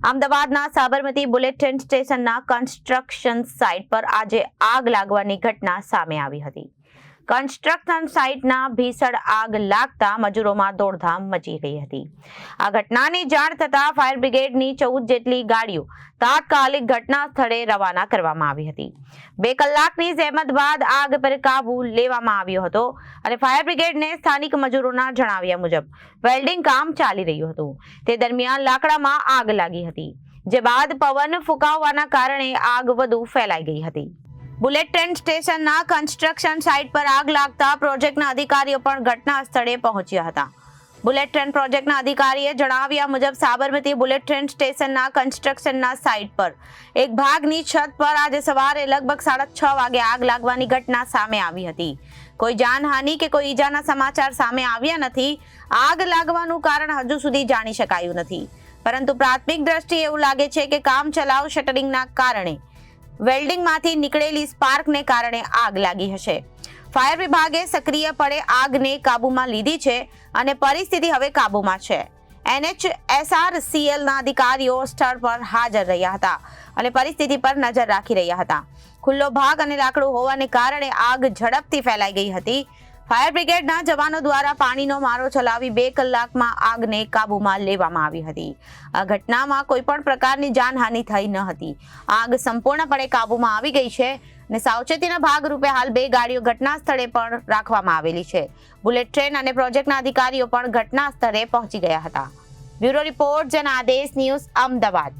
અમદાવાદના Sabarmati bullet train સ્ટેશનના construction site પર આજે આગ લાગવાની ઘટના સામે આવી હતી. કન્સ્ટ્રક્શન સાઇટના ભીષણ આગ લાગતા મજૂરોમાં દોડધામ મચી ગઈ હતી. આ ઘટનાની જાણ થતાં ફાયર બ્રિગેડની 14 જેટલી ગાડીઓ તાત્કાલિક ઘટના સ્થળે રવાના કરવામાં આવી હતી. 2 કલાકની જહેમત બાદ આગ પર કાબુ લેવામાં આવ્યો હતો અને ફાયર બ્રિગેડને સ્થાનિક મજૂરોના જણાવ્યા મુજબ વેલ્ડિંગ કામ ચાલી રહ્યું હતું. તે દરમિયાન લાકડામાં આગ લાગી હતી, જે બાદ પવન ફૂંકાવવાના કારણે આગ વધુ ફેલાઈ ગઈ હતી. બુલેટ ટ્રેન સ્ટેશનના કન્સ્ટ્રક્શન સાઇટ પર આગ લાગતા પ્રોજેક્ટના અધિકારીઓ પણ ઘટના સ્થળે પહોંચ્યા હતા. બુલેટ ટ્રેન પ્રોજેક્ટના અધિકારીએ જણાવ્યા મુજબ સાબરમતી બુલેટ ટ્રેન સ્ટેશનના કન્સ્ટ્રક્શનના સાઇટ પર એક ભાગની છત પર આજે સવારે લગભગ 6:30 વાગે આગ લાગવાની ઘટના સામે આવી હતી. કોઈ જાનહાનિ કે કોઈ ઈજાના સમાચાર સામે આવ્યા નથી. આગ લાગવાનું કારણ હજુ સુધી જાણી શકાયું નથી, પરંતુ પ્રાથમિક દ્રષ્ટિએ એવું લાગે છે કે કામ ચલાઉ શટરિંગના કારણે વેલ્ડિંગમાંથી નીકળેલી સ્પાર્કને કારણે આગ લાગી હશે. ફાયર વિભાગે સક્રિયપણે આગને કાબૂમાં લીધી છે અને પરિસ્થિતિ હવે કાબૂમાં છે. NHSRCLના અધિકારીઓ સ્થળ પર હાજર રહ્યા હતા અને પરિસ્થિતિ પર નજર રાખી રહ્યા હતા. ખુલ્લો ભાગ અને લાકડું હોવાને કારણે આગ ઝડપથી ફેલાઈ ગઈ હતી. ફાયર બ્રિગેડના જવાનો દ્વારા પાણીનો મારો ચલાવી 2 કલાકમાં આગને કાબૂમાં લેવામાં આવી હતી. આ ઘટનામાં કોઈ પણ પ્રકારની જાનહાનિ થઈ ન હતી. આગ સંપૂર્ણપણે કાબૂમાં આવી ગઈ છે અને સાવચેતીના ભાગરૂપે હાલ 2 ગાડીઓ ઘટના સ્થળે પણ રાખવામાં આવેલી છે. બુલેટ ટ્રેન અને પ્રોજેક્ટના અધિકારીઓ પણ ઘટના સ્થળે પહોંચી ગયા હતા. Bureau report Janadesh news, Ahmedabad.